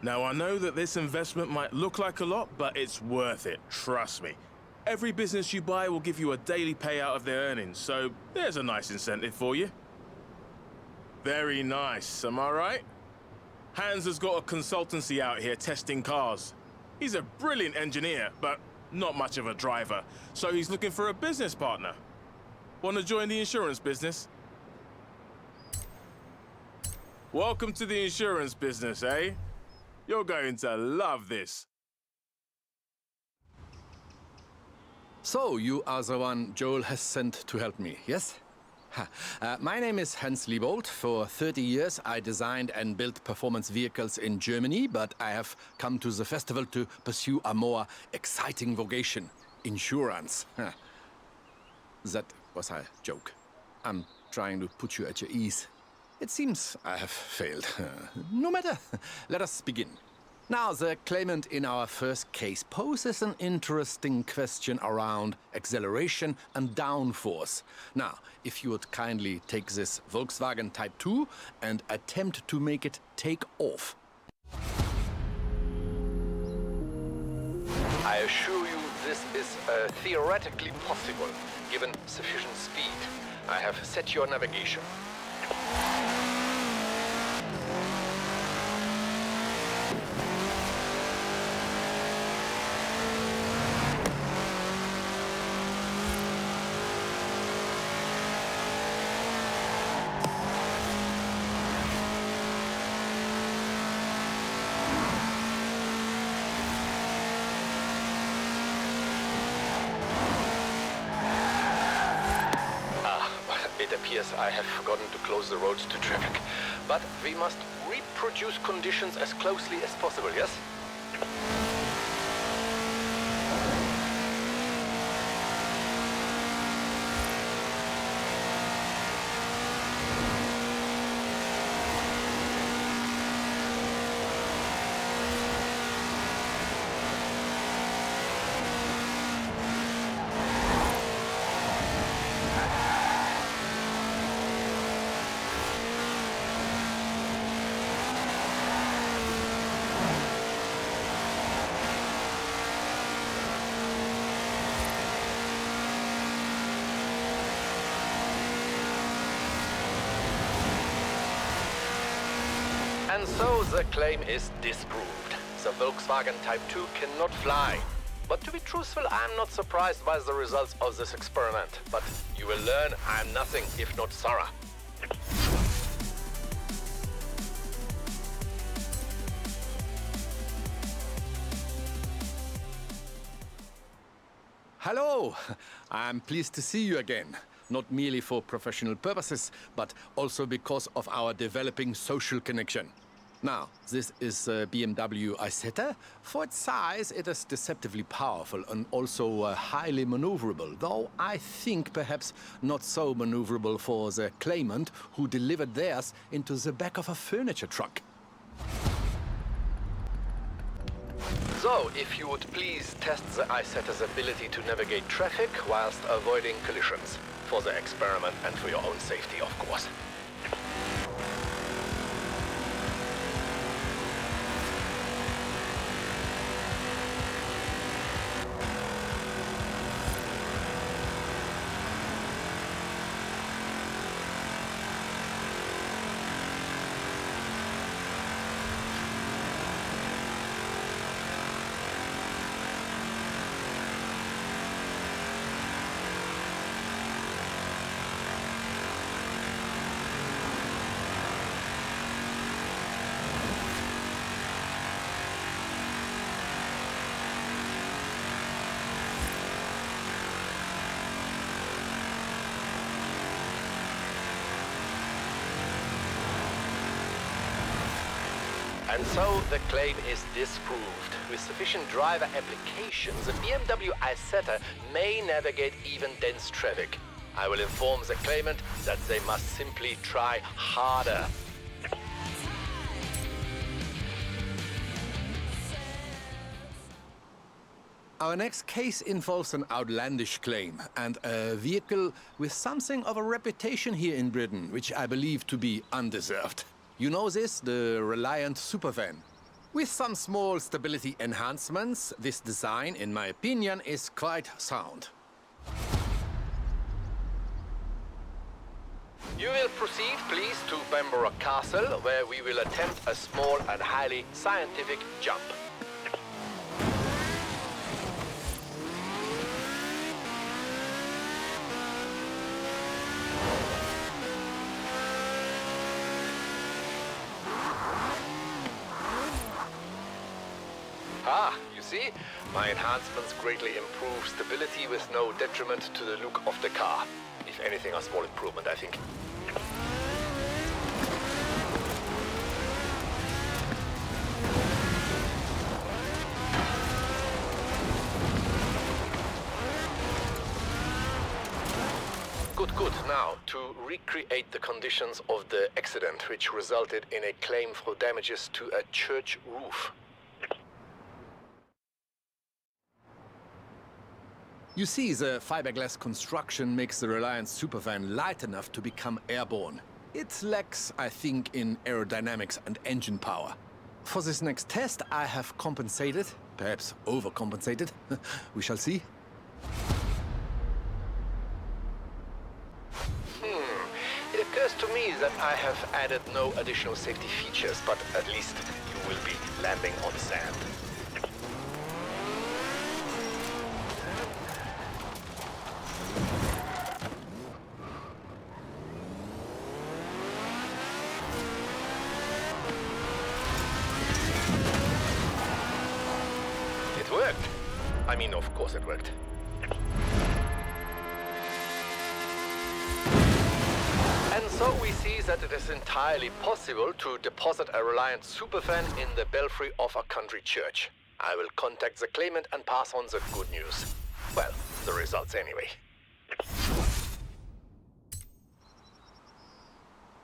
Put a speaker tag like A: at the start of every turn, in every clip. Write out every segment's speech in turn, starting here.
A: Now, I know that this investment might look like a lot, but it's worth it, trust me. Every business you buy will give you a daily payout of their earnings, so there's a nice incentive for you. Very nice, am I right? Hans has got a consultancy out here testing cars. He's a brilliant engineer, but not much of a driver, so he's looking for a business partner. Want to join the insurance business? Welcome to the insurance business, eh? You're going to love this.
B: So, you are the one Joel has sent to help me, yes? My name is Hans Liebold. For 30 years, I designed and built performance vehicles in Germany, but I have come to the festival to pursue a more exciting vocation, insurance. That was a joke. I'm trying to put you at your ease. It seems I have failed. No matter, let us begin. Now, the claimant in our first case poses an interesting question around acceleration and downforce. Now, if you would kindly take this Volkswagen Type 2 and attempt to make it take off. I assure you this is theoretically possible, given sufficient speed. I have set your navigation. It appears I have forgotten to close the roads to traffic. But we must reproduce conditions as closely as possible, yes? And so the claim is disproved. The Volkswagen Type 2 cannot fly. But to be truthful, I'm not surprised by the results of this experiment. But you will learn I'm nothing if not thorough. Hello! I'm pleased to see you again. Not merely for professional purposes, but also because of our developing social connection. Now, this is a BMW Isetta. For its size, it is deceptively powerful and also highly maneuverable, though I think perhaps not so maneuverable for the claimant who delivered theirs into the back of a furniture truck. So, if you would please test the Isetta's ability to navigate traffic whilst avoiding collisions. For the experiment and for your own safety, of course. And so the claim is disproved. With sufficient driver application, the BMW Isetta may navigate even dense traffic. I will inform the claimant that they must simply try harder. Our next case involves an outlandish claim and a vehicle with something of a reputation here in Britain, which I believe to be undeserved. You know this, the Reliant Supervan. With some small stability enhancements, this design, in my opinion, is quite sound. You will proceed, please, to Bamborough Castle, where we will attempt a small and highly scientific jump. Ah, you see? My enhancements greatly improve stability with no detriment to the look of the car. If anything, a small improvement, I think. Good. Now, to recreate the conditions of the accident, which resulted in a claim for damages to a church roof. You see, the fiberglass construction makes the Reliance Supervan light enough to become airborne. It lacks, I think, in aerodynamics and engine power. For this next test, I have compensated, perhaps overcompensated. We shall see. It occurs to me that I have added no additional safety features, but at least you will be landing on sand. It worked. I mean, of course it worked. And so we see that it is entirely possible to deposit a Reliant Superfan in the belfry of a country church. I will contact the claimant and pass on the good news. Well, the results anyway.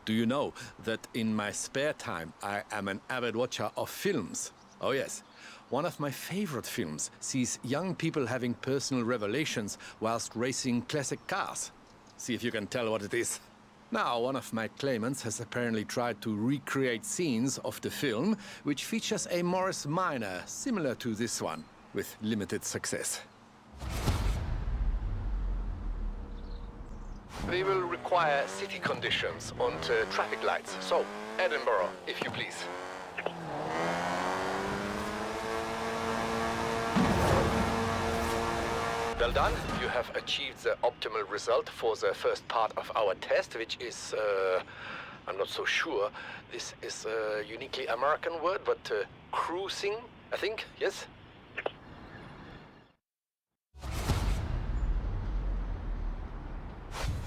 B: Do you know that in my spare time I am an avid watcher of films? Oh yes. One of my favorite films sees young people having personal revelations whilst racing classic cars. See if you can tell what it is. Now, one of my claimants has apparently tried to recreate scenes of the film, which features a Morris Minor similar to this one, with limited success. We will require city conditions and traffic lights. So, Edinburgh, if you please. Well done. You have achieved the optimal result for the first part of our test, which is, I'm not so sure. This is a uniquely American word, but cruising, I think, yes?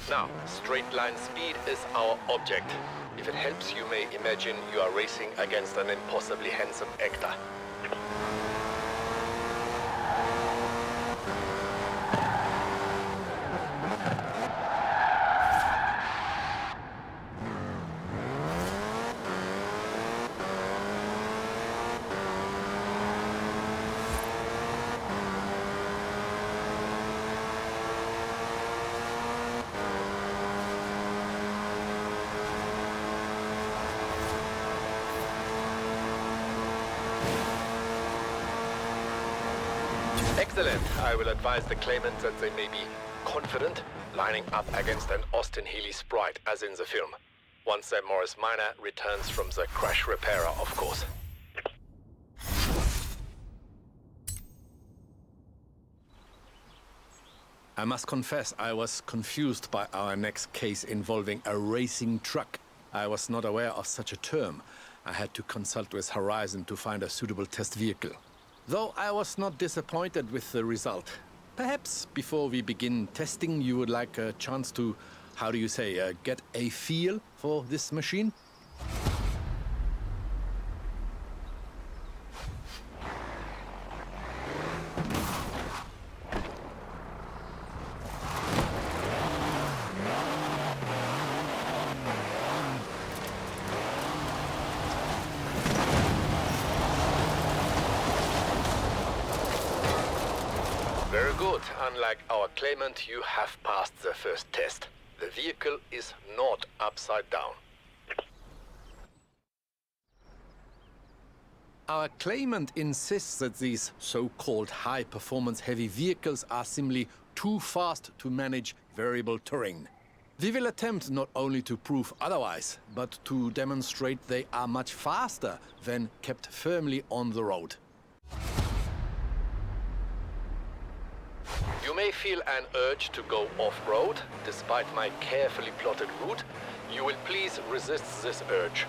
B: Now, straight line speed is our object. If it helps, you may imagine you are racing against an impossibly handsome actor. Excellent. I will advise the claimant that they may be confident, lining up against an Austin Healey sprite, as in the film. Once their Morris Minor returns from the crash repairer, of course. I must confess, I was confused by our next case involving a racing truck. I was not aware of such a term. I had to consult with Horizon to find a suitable test vehicle. Though I was not disappointed with the result. Perhaps before we begin testing, you would like a chance to, how do you say, get a feel for this machine? Very good. Unlike our claimant, you have passed the first test. The vehicle is not upside down. Our claimant insists that these so-called high-performance heavy vehicles are simply too fast to manage variable terrain. We will attempt not only to prove otherwise, but to demonstrate they are much faster when kept firmly on the road. You may feel an urge to go off-road. Despite my carefully plotted route, you will please resist this urge.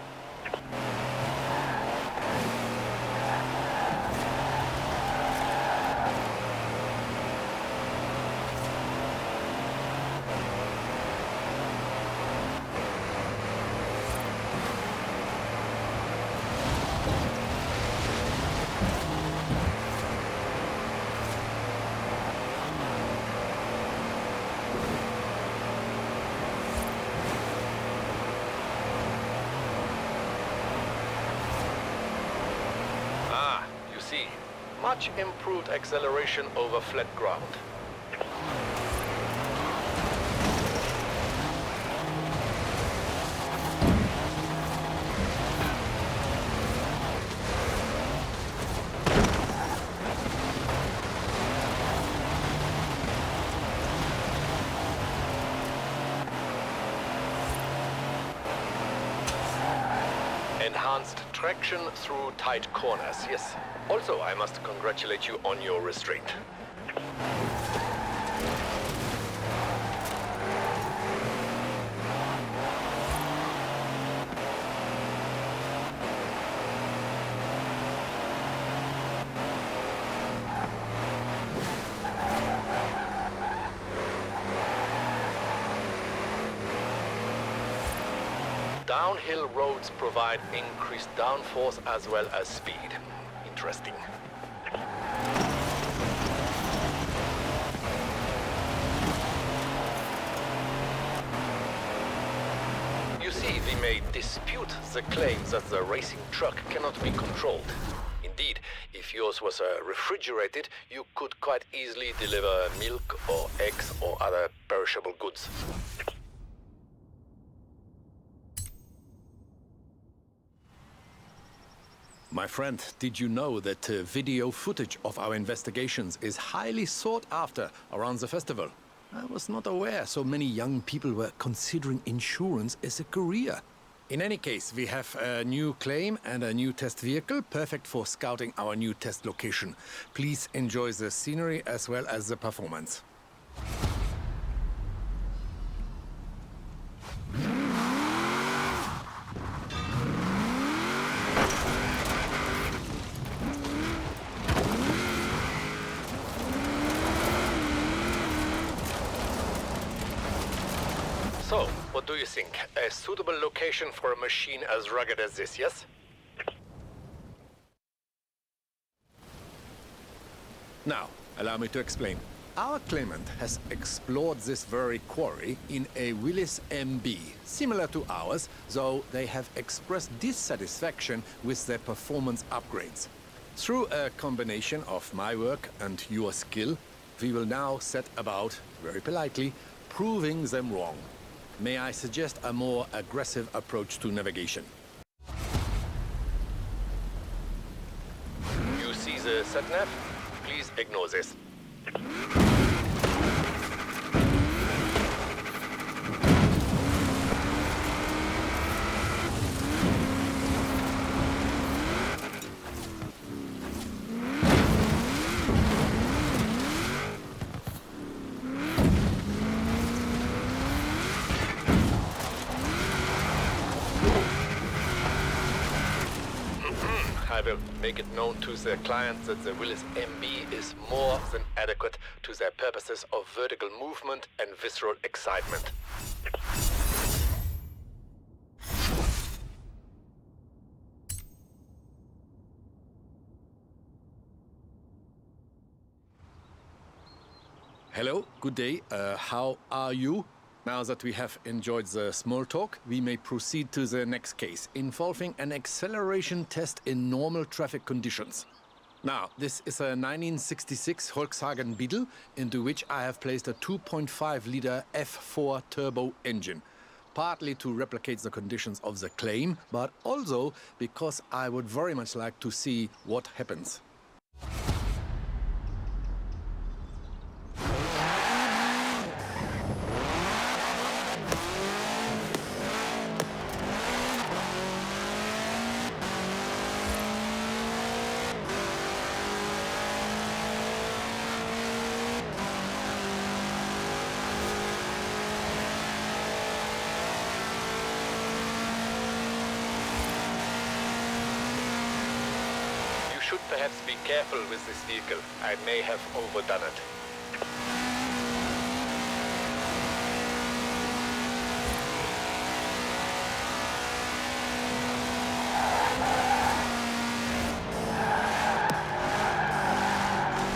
B: Much improved acceleration over flat ground. Enhanced traction through tight corners, yes. Also, I must congratulate you on your restraint. Downhill roads provide increased downforce as well as speed. Interesting. You see, we may dispute the claim that the racing truck cannot be controlled. Indeed, if yours was refrigerated, you could quite easily deliver milk or eggs or other perishable goods. My friend, did you know that video footage of our investigations is highly sought after around the festival? I was not aware so many young people were considering insurance as a career. In any case, we have a new claim and a new test vehicle, perfect for scouting our new test location. Please enjoy the scenery as well as the performance. So, what do you think? A suitable location for a machine as rugged as this, yes? Now, allow me to explain. Our claimant has explored this very quarry in a Willys MB, similar to ours, though they have expressed dissatisfaction with their performance upgrades. Through a combination of my work and your skill, we will now set about, very politely, proving them wrong. May I suggest a more aggressive approach to navigation? You see the sat-nav? Please ignore this. I will make it known to their client that the Willys MB is more than adequate to their purposes of vertical movement and visceral excitement. Hello, good day. How are you? Now that we have enjoyed the small talk, we may proceed to the next case, involving an acceleration test in normal traffic conditions. Now, this is a 1966 Volkswagen Beetle, into which I have placed a 2.5-liter F4 turbo engine. partly to replicate the conditions of the claim, but also because I would very much like to see what happens. You should perhaps be careful with this vehicle. I may have overdone it.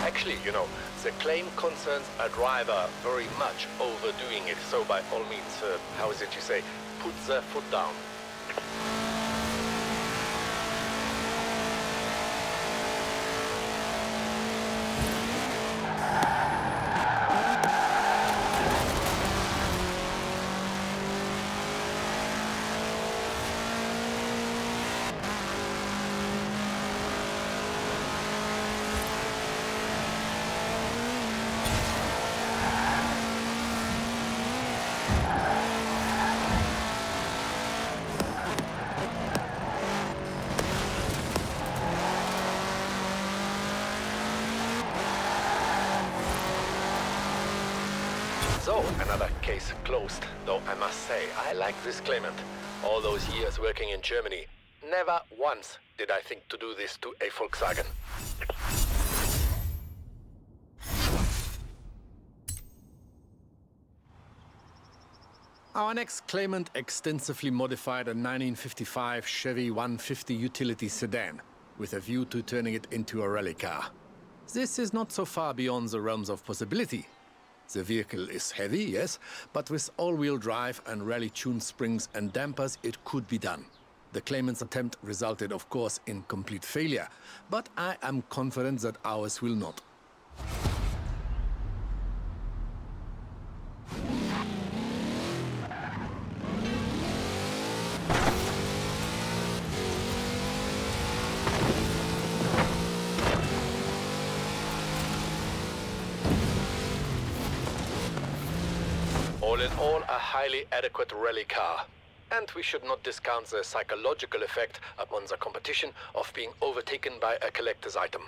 B: Actually, you know, the claim concerns a driver very much overdoing it. So by all means, how is it you say, put the foot down. So, another case closed. Though I must say, I like this claimant. All those years working in Germany, never once did I think to do this to a Volkswagen. Our next claimant extensively modified a 1955 Chevy 150 utility sedan, with a view to turning it into a rally car. This is not so far beyond the realms of possibility. The vehicle is heavy, yes, but with all-wheel drive and rally-tuned springs and dampers, it could be done. The claimant's attempt resulted, of course, in complete failure, but I am confident that ours will not. All in all, a highly adequate rally car. And we should not discount the psychological effect upon the competition of being overtaken by a collector's item.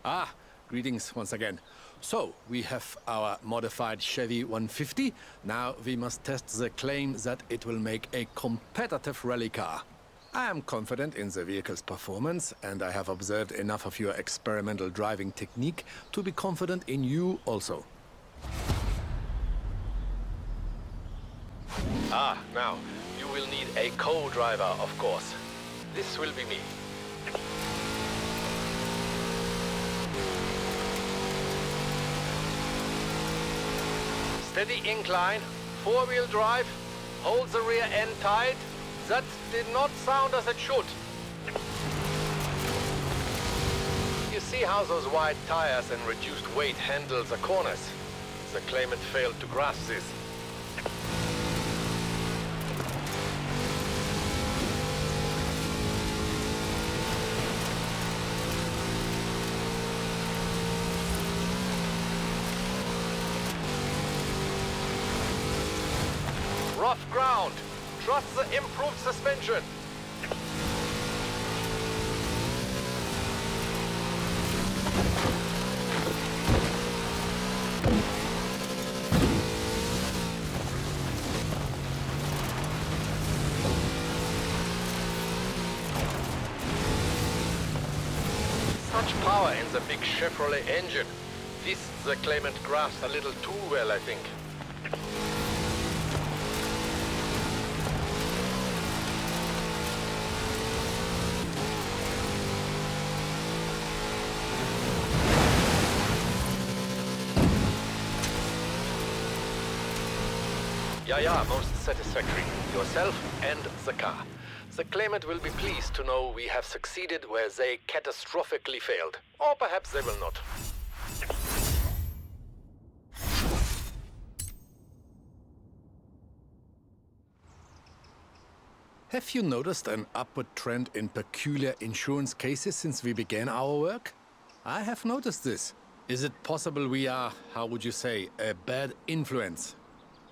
B: Ah, greetings once again. So, we have our modified Chevy 150. Now we must test the claim that it will make a competitive rally car. I am confident in the vehicle's performance, and I have observed enough of your experimental driving technique to be confident in you also. Ah, now, you will need a co-driver, of course. This will be me. Steady incline, four-wheel drive, hold the rear end tight. That did not sound as it should. You see how those wide tires and reduced weight handle the corners? The claimant failed to grasp this. Rough ground. Trust the improved suspension. Such power in the big Chevrolet engine. This the claimant grasped a little too well, I think. Yeah, most satisfactory. Yourself and the car. The claimant will be pleased to know we have succeeded where they catastrophically failed. Or perhaps they will not. Have you noticed an upward trend in peculiar insurance cases since we began our work? I have noticed this. Is it possible we are, how would you say, a bad influence?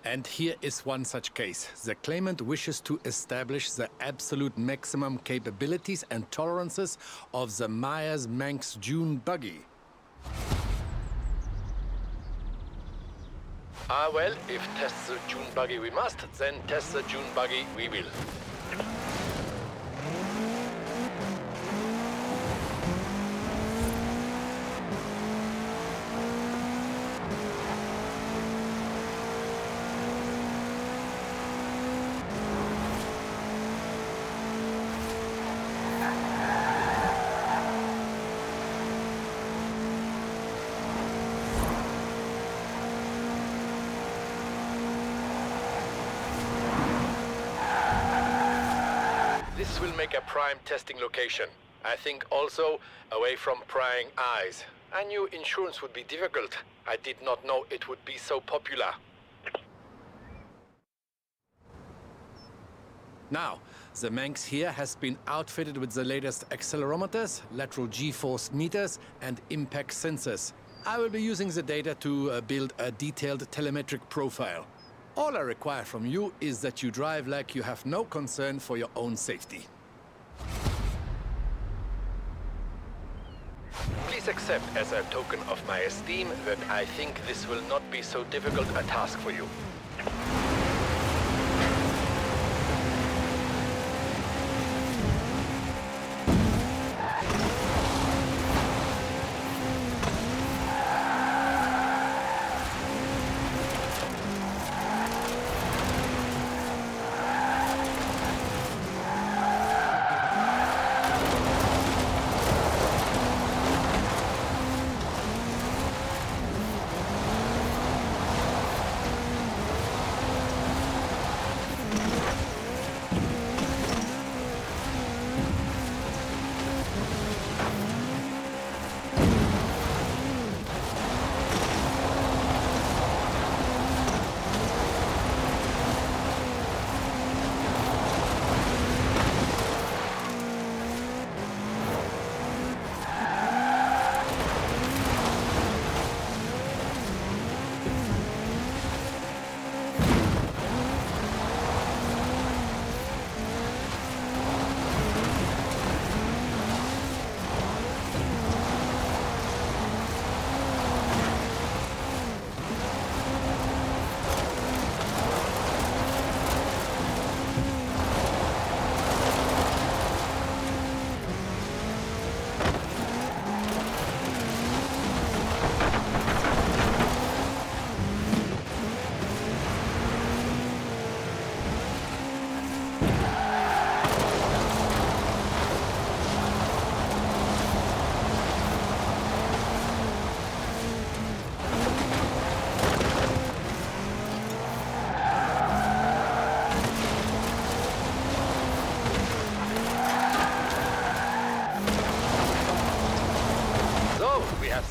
B: And here is one such case. The claimant wishes to establish the absolute maximum capabilities and tolerances of the Myers-Manx Dune buggy. Well, if test the Dune buggy we must, then test the Dune buggy we will. This will make a prime testing location. I think also away from prying eyes. I knew insurance would be difficult. I did not know it would be so popular. Now, the Manx here has been outfitted with the latest accelerometers, lateral G-force meters, and impact sensors. I will be using the data to build a detailed telemetric profile. All I require from you is that you drive like you have no concern for your own safety. Please accept as a token of my esteem that I think this will not be so difficult a task for you.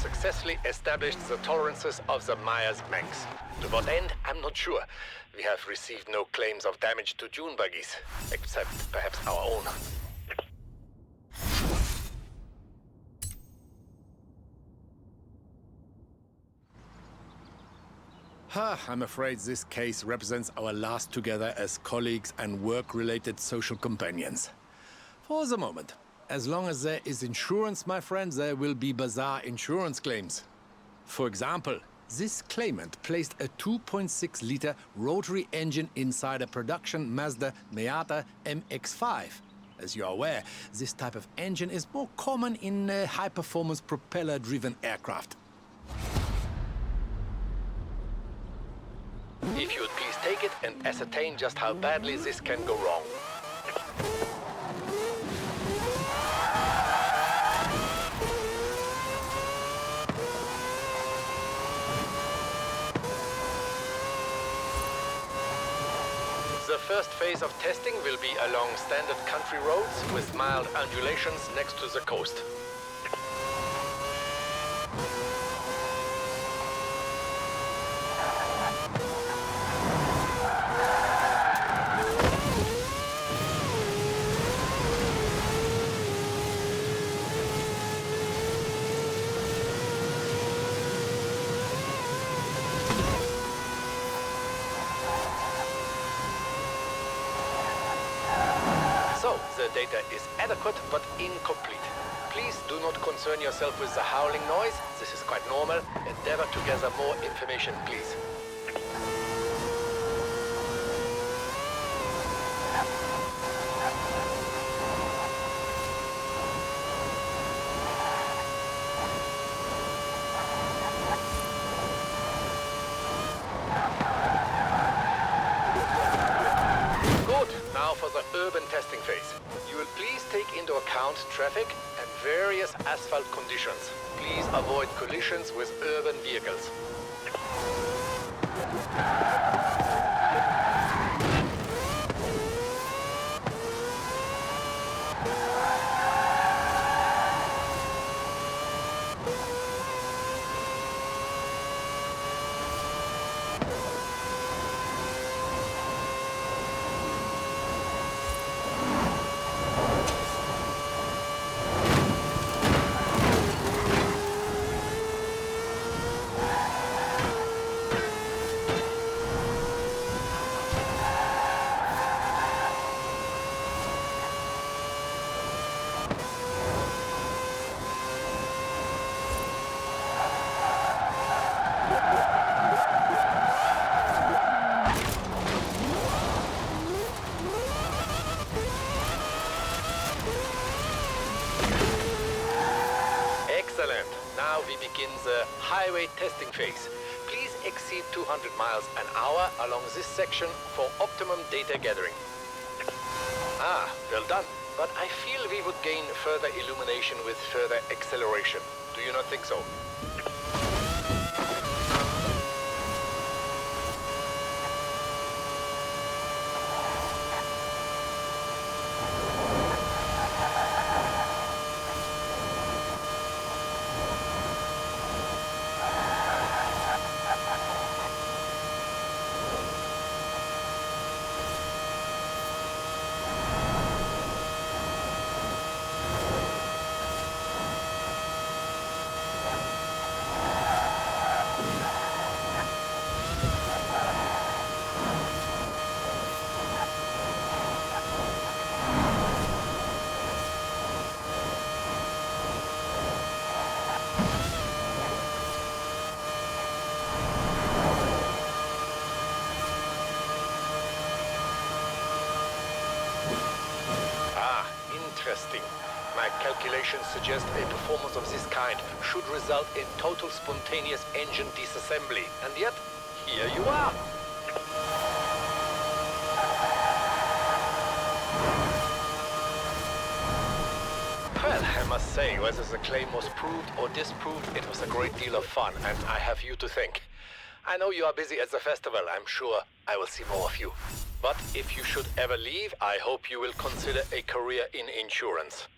B: Successfully established the tolerances of the Myers-Manx. To what end, I'm not sure. We have received no claims of damage to dune buggies, except perhaps our own. I'm afraid this case represents our last together as colleagues and work-related social companions. For the moment. As long as there is insurance, my friends, there will be bizarre insurance claims. For example, this claimant placed a 2.6-liter rotary engine inside a production Mazda Miata MX-5. As you are aware, this type of engine is more common in high-performance propeller-driven aircraft. If you would please take it and ascertain just how badly this can go wrong. The first phase of testing will be along standard country roads with mild undulations next to the coast. data is adequate but incomplete. Please do not concern yourself with the howling noise. This is quite normal. Endeavor to gather more information, please. For the urban testing phase. You will please take into account traffic and various asphalt conditions. Please avoid collisions with urban vehicles. Excellent. Now we begin the highway testing phase. Please exceed 200 miles an hour along this section for optimum data gathering. Ah, well done. But I feel we would gain further illumination with further acceleration. Do you not think so? Interesting. My calculations suggest a performance of this kind should result in total spontaneous engine disassembly. And yet, here you are. Well, I must say, whether the claim was proved or disproved, it was a great deal of fun, and I have you to thank. I know you are busy at the festival. I'm sure I will see more of you. But if you should ever leave, I hope you will consider a career in insurance.